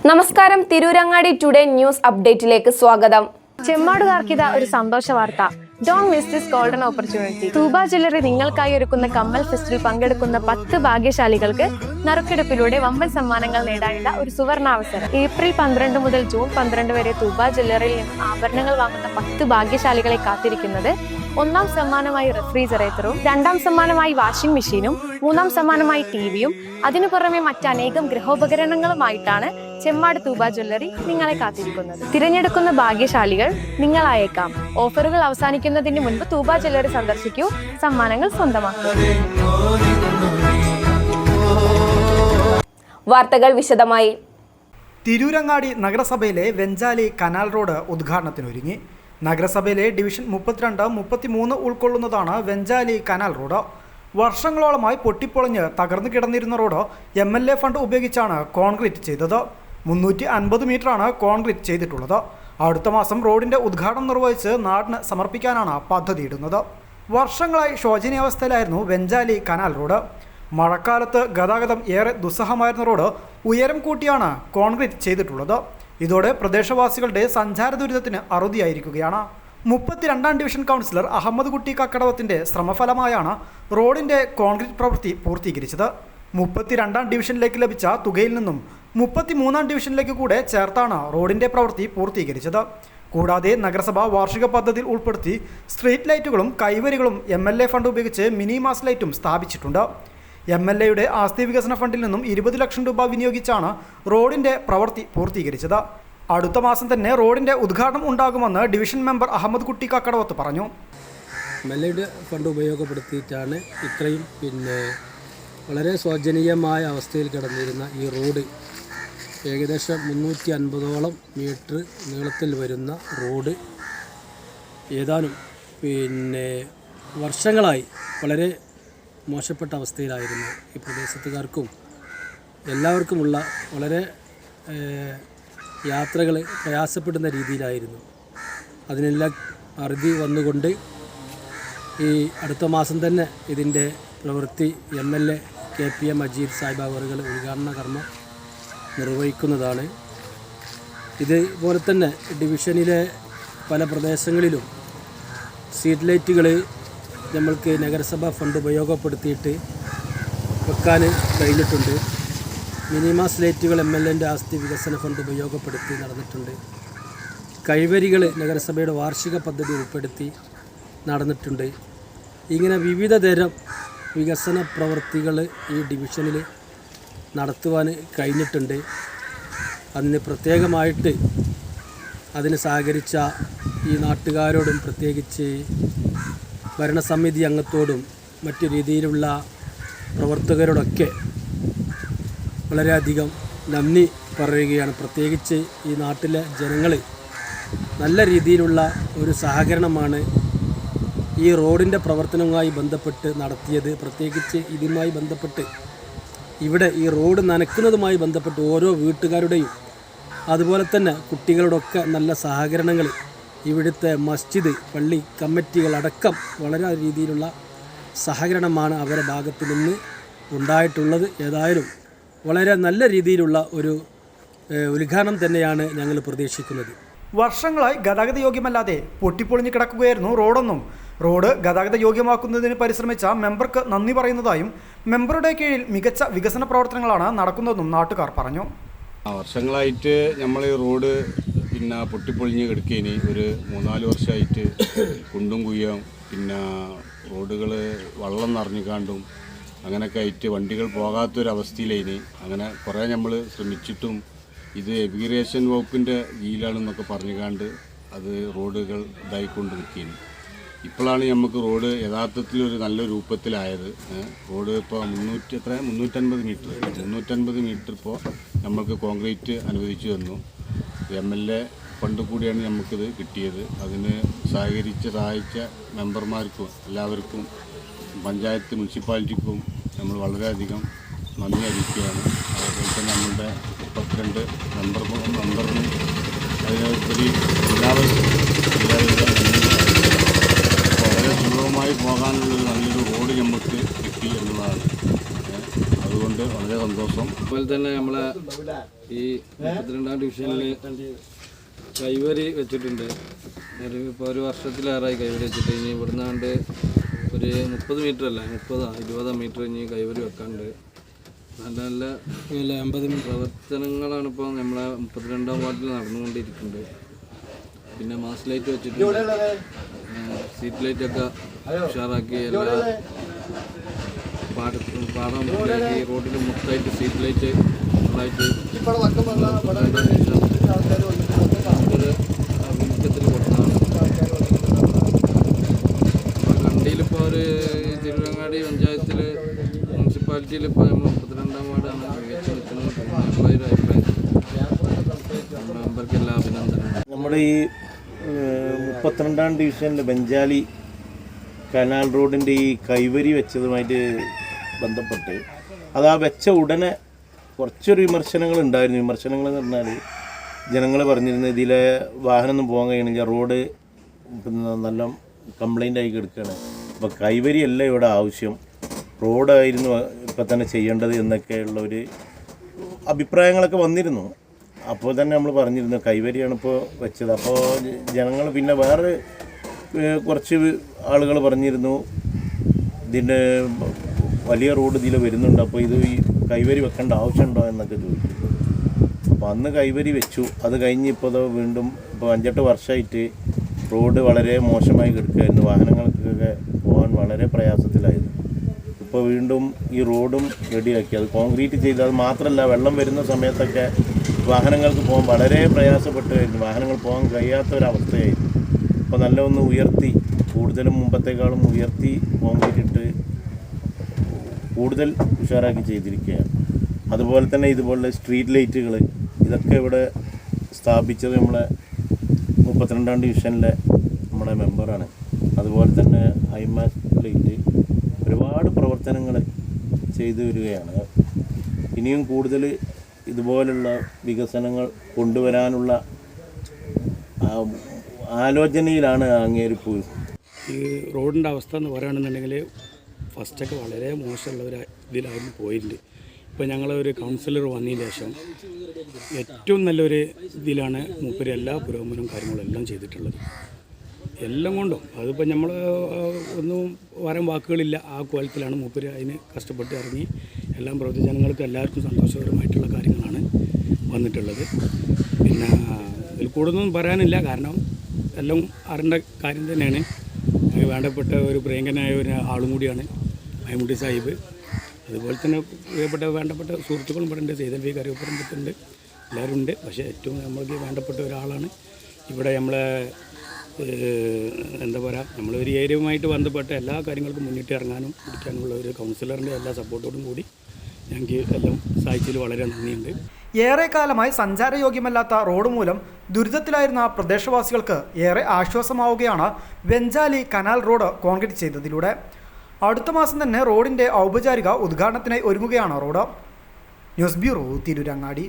നമസ്കാരം, Tirurangadi today news അപ്ഡേറ്റിലേക്ക് സ്വാഗതം. ചെമ്മാടുകാർക്കിത ഒരു സന്തോഷ വാർത്ത. Don't miss this golden opportunity. Tooba jewellery നിങ്ങൾക്കായി ഒരുക്കുന്ന കമ്മൽ ഫെസ്റ്റിൽ പങ്കെടുക്കുന്ന 10 ഭാഗ്യശാലികൾക്ക് നറുക്കെടുപ്പിലൂടെ വമ്പൻ സമ്മാനങ്ങൾ നേടാനുള്ള ഒരു സുവർണാവസരം. ഏപ്രിൽ 12 മുതൽ ജൂൺ 12 വരെ തൂബ ജ്വല്ലറിയിൽ നിന്നും ആഭരണങ്ങൾ വാങ്ങുന്ന 10 ഭാഗ്യശാലികളെ കാത്തിരിക്കുന്നത് ഒന്നാം സമ്മാനമായി റെഫ്രിജറേറ്ററും, രണ്ടാം സമ്മാനമായി വാഷിംഗ് മെഷീനും, മൂന്നാം സമ്മാനമായി ടിവിയും, അതിനു പുറമെ മറ്റനേകം ഗൃഹോപകരണങ്ങളുമായിട്ടാണ് ചെമ്മാട് തൂബ ജ്വല്ലറി നിങ്ങളെ കാത്തിരിക്കുന്നത്. തിരഞ്ഞെടുക്കുന്ന ഭാഗ്യശാലികൾ നിങ്ങളായേക്കാം. ഓഫറുകൾ അവസാനിക്കുന്നതിന് മുൻപ് തൂബ ജ്വല്ലറി സന്ദർശിക്കൂ, സമ്മാനങ്ങൾ സ്വന്തമാക്കൂ. വാർത്തകൾ വിശദമായി. തിരൂരങ്ങാടി നഗരസഭയിലെ വെഞ്ചാലി കനാൽ റോഡ് ഉദ്ഘാടനത്തിനൊരുങ്ങി. നഗരസഭയിലെ ഡിവിഷൻ 32, 33 ഉൾക്കൊള്ളുന്നതാണ് വെഞ്ചാലി കനാൽ റോഡ്. വർഷങ്ങളോളമായി പൊട്ടിപ്പൊളിഞ്ഞ് തകർന്നു കിടന്നിരുന്ന റോഡ് MLA ഫണ്ട് ഉപയോഗിച്ചാണ് കോൺക്രീറ്റ് ചെയ്തത്. 350 മീറ്ററാണ് കോൺക്രീറ്റ് ചെയ്തിട്ടുള്ളത്. അടുത്ത മാസം റോഡിൻ്റെ ഉദ്ഘാടനം നിർവഹിച്ച് നാടിന് സമർപ്പിക്കാനാണ് പദ്ധതിയിടുന്നത്. വർഷങ്ങളായി ശോചനീയാവസ്ഥയിലായിരുന്നു വെഞ്ചാലി കനാൽ റോഡ്. മഴക്കാലത്ത് ഗതാഗതം ഏറെ ദുസ്സഹമായിരുന്ന റോഡ് ഉയരം കൂട്ടിയാണ് കോൺക്രീറ്റ് ചെയ്തിട്ടുള്ളത്. ഇതോടെ പ്രദേശവാസികളുടെ സഞ്ചാര ദുരിതത്തിന് അറുതിയായിരിക്കുകയാണ്. 32ാം ഡിവിഷൻ കൗൺസിലർ അഹമ്മദ് കുട്ടി കക്കടവത്തിൻ്റെ ശ്രമഫലമായാണ് റോഡിൻ്റെ കോൺക്രീറ്റ് പ്രവൃത്തി പൂർത്തീകരിച്ചത്. 32ാം ഡിവിഷനിലേക്ക് ലഭിച്ച തുകയിൽ നിന്നും 33ാം ഡിവിഷനിലേക്ക് കൂടെ ചേർത്താണ് റോഡിൻ്റെ പ്രവൃത്തി പൂർത്തീകരിച്ചത്. കൂടാതെ നഗരസഭ വാർഷിക പദ്ധതിയിൽ ഉൾപ്പെടുത്തി സ്ട്രീറ്റ് ലൈറ്റുകളും കൈവരികളും MLA ഫണ്ട് ഉപയോഗിച്ച് മിനി മാസ് ലൈറ്റും സ്ഥാപിച്ചിട്ടുണ്ട്. MLAയുടെ ആസ്തി വികസന ഫണ്ടിൽ നിന്നും 20 ലക്ഷം രൂപ വിനിയോഗിച്ചാണ് റോഡിൻ്റെ പ്രവൃത്തി പൂർത്തീകരിച്ചത്. അടുത്ത മാസം തന്നെ റോഡിൻ്റെ ഉദ്ഘാടനം ഉണ്ടാകുമെന്ന് ഡിവിഷൻ മെമ്പർ അഹമ്മദ് കുട്ടി കക്കടവത്ത് പറഞ്ഞു. MLAയുടെ ഫണ്ട് ഉപയോഗപ്പെടുത്തിയിട്ടാണ് ഇത്രയും വളരെ ശോചനീയമായ അവസ്ഥയിൽ കിടന്നിരുന്ന ഈ റോഡ് ഏകദേശം 350ഓളം മീറ്റർ നീളത്തിൽ വരുന്ന റോഡ് ഏതാനും വർഷങ്ങളായി വളരെ മോശപ്പെട്ട അവസ്ഥയിലായിരുന്നു. ഈ പ്രദേശത്തുകാർക്കും എല്ലാവർക്കുമുള്ള വളരെ യാത്രകൾ പ്രയാസപ്പെടുന്ന രീതിയിലായിരുന്നു. അതിനെല്ലാം അറുതി വന്നുകൊണ്ട് ഈ അടുത്ത മാസം തന്നെ ഇതിൻ്റെ പ്രവൃത്തി MLA KPM മജീദ് സാഹിബ് അവറുകൾ ഉദ്ഘാടന കർമ്മം നിർവഹിക്കുന്നതാണ്. ഇതുപോലെ തന്നെ ഡിവിഷനിലെ പല പ്രദേശങ്ങളിലും സ്ട്രീറ്റ് ലൈറ്റുകൾ നമ്മൾക്ക് നഗരസഭ ഫണ്ട് ഉപയോഗപ്പെടുത്തിയിട്ട് വെക്കാൻ കഴിഞ്ഞിട്ടുണ്ട്. മിനിമാസ് ലൈറ്റുകൾ MLAൻ്റെ ആസ്തി വികസന ഫണ്ട് ഉപയോഗപ്പെടുത്തി നടന്നിട്ടുണ്ട്. കൈവരികൾ നഗരസഭയുടെ വാർഷിക പദ്ധതി ഉൾപ്പെടുത്തി നടന്നിട്ടുണ്ട്. ഇങ്ങനെ വിവിധ തരം വികസന പ്രവൃത്തികൾ ഈ ഡിവിഷനിൽ നടത്തുവാൻ കഴിഞ്ഞിട്ടുണ്ട്. അതിന് പ്രത്യേകമായിട്ട് അതിന് സഹകരിച്ച ഈ നാട്ടുകാരോടും പ്രത്യേകിച്ച് ഭരണസമിതി അംഗത്തോടും മറ്റു രീതിയിലുള്ള പ്രവർത്തകരോടൊക്കെ വളരെയധികം നന്ദി പറയുകയാണ്. പ്രത്യേകിച്ച് ഈ നാട്ടിലെ ജനങ്ങൾ നല്ല രീതിയിലുള്ള ഒരു സഹകരണമാണ് ഈ റോഡിൻ്റെ പ്രവർത്തനവുമായി ബന്ധപ്പെട്ട് നടത്തിയത്. പ്രത്യേകിച്ച് ഇതുമായി ബന്ധപ്പെട്ട് ഇവിടെ ഈ റോഡ് നനയ്ക്കുന്നതുമായി ബന്ധപ്പെട്ട് ഓരോ വീട്ടുകാരുടെയും അതുപോലെ തന്നെ കുട്ടികളുടെയൊക്കെ നല്ല സഹകരണങ്ങൾ ഇവിടുത്തെ മസ്ജിദ്, പള്ളി കമ്മിറ്റികളടക്കം വളരെ രീതിയിലുള്ള സഹകരണമാണ് അവരുടെ ഭാഗത്തു നിന്ന് ഉണ്ടായിട്ടുള്ളത്. ഏതായാലും വളരെ നല്ല രീതിയിലുള്ള ഒരു ഉദ്ഘാടനം തന്നെയാണ് ഞങ്ങൾ പ്രതീക്ഷിക്കുന്നത്. വർഷങ്ങളായി ഗതാഗത യോഗ്യമല്ലാതെ പൊട്ടിപ്പൊളിഞ്ഞ് കിടക്കുകയായിരുന്നു റോഡെന്നും റോഡ് ഗതാഗത യോഗ്യമാക്കുന്നതിന് പരിശ്രമിച്ച മെമ്പർക്ക് നന്ദി പറയുന്നതായും മെമ്പറുടെ കീഴിൽ മികച്ച വികസന പ്രവർത്തനങ്ങളാണ് നടക്കുന്നതെന്നും നാട്ടുകാർ പറഞ്ഞു. വർഷങ്ങളായിട്ട് നമ്മൾ ഈ റോഡ് പൊട്ടിപ്പൊളിഞ്ഞ് കിടക്കേനി. ഒരു 3-4 വർഷമായിട്ട് കുണ്ടും കുയ്യും റോഡുകൾ വെള്ളം നിറഞ്ഞുകാണ്ടും അങ്ങനെയൊക്കെ ആയിട്ട് വണ്ടികൾ പോകാത്തൊരവസ്ഥയിലേനി. അങ്ങനെ കുറേ നമ്മൾ ശ്രമിച്ചിട്ടും ഇത് ഇറിഗേഷൻ വകുപ്പിൻ്റെ കീഴിലാണെന്നൊക്കെ പറഞ്ഞുകാണ്ട് അത് റോഡുകൾ ഇതായിക്കൊണ്ട് നിൽക്കുകയാണ്. ഇപ്പോഴാണ് നമുക്ക് റോഡ് യഥാർത്ഥത്തിൽ ഒരു നല്ല രൂപത്തിലായത്. റോഡ് ഇപ്പോൾ 350 മീറ്റർ ഇപ്പോൾ നമ്മൾക്ക് കോൺക്രീറ്റ് അനുവദിച്ചു തന്നു. MLA ഫണ്ട് കൂടിയാണ് നമുക്കിത് കിട്ടിയത്. അതിന് സഹായിച്ച മെമ്പർമാർക്കും എല്ലാവർക്കും പഞ്ചായത്ത് മുനിസിപ്പാലിറ്റിക്കും നമ്മൾ വളരെയധികം നന്ദി അറിയിക്കുകയാണ്. അതുപോലെ തന്നെ നമ്മളുടെ 32 മെമ്പറിനും അതിനുപരി എല്ലാവർക്കും വളരെ സുലഭമായി പോകാനുള്ളൊരു നല്ലൊരു റോഡ് നമുക്ക് കിട്ടി എന്നുള്ളതാണ്. അതുകൊണ്ട് വളരെ സന്തോഷം. അതുപോലെ തന്നെ നമ്മളെ ഈ 32-ാം ഡിവിഷനിൽ കൈവരി വെച്ചിട്ടുണ്ട്. ഇപ്പോൾ ഒരു വർഷത്തിലേറായി കൈവരി വെച്ചിട്ട്. ഇനി ഇവിടുന്ന് കണ്ട് ഒരു 30 മീറ്റർ അല്ല 20 മീറ്റർ ഇനി കൈവരി വെക്കാണ്ട്. നല്ല നല്ല 50 പ്രവർത്തനങ്ങളാണ് ഇപ്പോൾ നമ്മളെ 32-ാം വാർഡിൽ നടന്നുകൊണ്ടിരിക്കുന്നത്. പിന്നെ മാസ് ലൈറ്റ് വെച്ചിട്ടുണ്ട്, സീറ്റ് ലൈറ്റൊക്കെ ഉഷാറാക്കി, എല്ലാ പാടം റോഡിൽ മൊത്തമായിട്ട് സീറ്റ് ലൈറ്റ് ആയിട്ട് അഭിമുഖ്യത്തിൽ കൊടുത്തതാണ്. കണ്ടിയിലിപ്പോൾ ഒരു തിരുവങ്ങാടി പഞ്ചായത്തിൽ മുനിസിപ്പാലിറ്റിയിൽ ഇപ്പോൾ നമ്മൾ 32-ാം വാർഡാണ് മികച്ച നിൽക്കുന്നത്. നമ്മളൊരു അഭിപ്രായം മെമ്പർക്ക് എല്ലാ അഭിനന്ദനം. നമ്മുടെ ഈ 32-ാം ഡിവിഷനിൽ ബെഞ്ചാലി കനാൽ റോഡിൻ്റെ ഈ കൈവരി വെച്ചതുമായിട്ട് ബന്ധപ്പെട്ട് അത് ആ വെച്ച ഉടനെ കുറച്ചൊരു വിമർശനങ്ങൾ ഉണ്ടായിരുന്നു. വിമർശനങ്ങൾ എന്ന് പറഞ്ഞാൽ ജനങ്ങൾ പറഞ്ഞിരുന്നത് ഇതിലെ വാഹനമൊന്നും പോകാൻ കഴിയണില്ല, റോഡ് പിന്നെ നല്ല കംപ്ലൈൻ്റ് ആയി കിടക്കുകയാണ്, അപ്പോൾ കൈവരിയല്ല ഇവിടെ ആവശ്യം, റോഡായിരുന്നു ഇപ്പം തന്നെ ചെയ്യേണ്ടത് എന്നൊക്കെയുള്ള ഒരു അഭിപ്രായങ്ങളൊക്കെ വന്നിരുന്നു. അപ്പോൾ തന്നെ നമ്മൾ പറഞ്ഞിരുന്നു കൈവരിയാണ് ഇപ്പോൾ വെച്ചത്. അപ്പോൾ ജനങ്ങൾ പിന്നെ വേറെ കുറച്ച് ആളുകൾ പറഞ്ഞിരുന്നു ഇതിൻ്റെ വലിയ റോഡ് ഇതിൽ വരുന്നുണ്ട്, അപ്പോൾ ഇത് ഈ കൈവരി വെക്കേണ്ട ആവശ്യമുണ്ടോ എന്നൊക്കെ ചോദിച്ചു. അപ്പോൾ അന്ന് കൈവരി വെച്ചു. അത് കഴിഞ്ഞ് ഇപ്പോൾ വീണ്ടും ഇപ്പോൾ 5-8 വർഷമായിട്ട് റോഡ് വളരെ മോശമായി കിടക്കുകയായിരുന്നു, വാഹനങ്ങൾക്കൊക്കെ പോകാൻ വളരെ പ്രയാസത്തിലായിരുന്നു. ഇപ്പോൾ വീണ്ടും ഈ റോഡും റെഡിയാക്കി, അത് കോൺക്രീറ്റ് ചെയ്ത്, അത് മാത്രമല്ല വെള്ളം വരുന്ന സമയത്തൊക്കെ വാഹനങ്ങൾക്ക് പോകാൻ വളരെ പ്രയാസപ്പെട്ടായിരുന്നു, വാഹനങ്ങൾ പോകാൻ കഴിയാത്തൊരവസ്ഥയായിരുന്നു. അപ്പോൾ നല്ല ഒന്ന് ഉയർത്തി, കൂടുതലും മുമ്പത്തേക്കാളും ഉയർത്തി കോൺക്രീറ്റ് ഇട്ട് കൂടുതൽ ഉഷാറാക്കി ചെയ്തിരിക്കുകയാണ്. അതുപോലെ തന്നെ ഇതുപോലെ സ്ട്രീറ്റ് ലൈറ്റുകൾ ഇതൊക്കെ ഇവിടെ സ്ഥാപിച്ചത് നമ്മളെ 32-ാം ഡിവിഷനിലെ നമ്മുടെ മെമ്പറാണ്. അതുപോലെ തന്നെ ഹൈമാസ് ലൈറ്റ് ഒരുപാട് പ്രവർത്തനങ്ങൾ ചെയ്തു വരികയാണ്. ഇനിയും കൂടുതൽ ഇതുപോലുള്ള വികസനങ്ങൾ കൊണ്ടുവരാനുള്ള ആലോചനയിലാണ് അങ്ങേരിപ്പോൾ. ഈ റോഡിൻ്റെ അവസ്ഥ എന്ന് പറയുകയാണെന്നുണ്ടെങ്കിൽ ഫസ്റ്റൊക്കെ വളരെ മോശമുള്ള ഒരു ഇതിലായിരുന്നു പോയിട്ടുണ്ട്. ഇപ്പോൾ ഞങ്ങളൊരു കൗൺസിലർ വന്നതിന് ശേഷം ഏറ്റവും നല്ലൊരു ഇതിലാണ് മൂപ്പര് എല്ലാ പുരോഗമനവും കാര്യങ്ങളെല്ലാം ചെയ്തിട്ടുള്ളത്, എല്ലാം കൊണ്ടും. അതിപ്പോൾ നമ്മൾ ഒന്നും പറയാൻ വാക്കുകളില്ല, ആ കോലത്തിലാണ് മൂപ്പര് അതിന് കഷ്ടപ്പെട്ട് ഇറങ്ങി എല്ലാം പ്രവർത്തിച്ച ജനങ്ങൾക്ക് എല്ലാവർക്കും സന്തോഷകരമായിട്ടുള്ള കാര്യങ്ങളാണ് വന്നിട്ടുള്ളത്. പിന്നെ ഇതിൽ കൂടുതലൊന്നും പറയാനില്ല, കാരണം എല്ലാം അറിയേണ്ട കാര്യം തന്നെയാണ്. വേണ്ടപ്പെട്ട ഒരു പ്രിയങ്കനായ ഒരു ആളും കൂടിയാണ് മൈമുട്ടി സാഹിബ്. അതുപോലെ തന്നെ വേണ്ടപ്പെട്ട സുഹൃത്തുക്കളും ഇവിടെ ഉണ്ട്, സൈതൽ വി കറിയപ്പുറമ്പത്തുണ്ട്, എല്ലാവരും ഉണ്ട്. പക്ഷേ ഏറ്റവും നമ്മൾക്ക് വേണ്ടപ്പെട്ട ഒരാളാണ് ഇവിടെ നമ്മളെ എന്താ പറയുക, നമ്മളൊരു ഏരിയയുമായിട്ട് ബന്ധപ്പെട്ട എല്ലാ കാര്യങ്ങൾക്കും മുന്നിട്ട് ഇറങ്ങാനും പിടിക്കാനുമുള്ള ഒരു കൗൺസിലറിൻ്റെ എല്ലാ സപ്പോർട്ടോടും കൂടി ഞങ്ങൾക്ക് എല്ലാം സഹായിച്ചതിൽ വളരെ നന്ദിയുണ്ട്. ഏറെക്കാലമായി സഞ്ചാരയോഗ്യമല്ലാത്ത റോഡ് മൂലം ദുരിതത്തിലായിരുന്ന പ്രദേശവാസികൾക്ക് ഏറെ ആശ്വാസമാവുകയാണ് വെഞ്ചാലി കനാൽ റോഡ് കോൺക്രീറ്റ് ചെയ്തതിലൂടെ. അടുത്ത മാസം തന്നെ റോഡിൻ്റെ ഔപചാരിക ഉദ്ഘാടനത്തിനായി ഒരുങ്ങുകയാണ് റോഡ്. News bureau, Tirurangadi.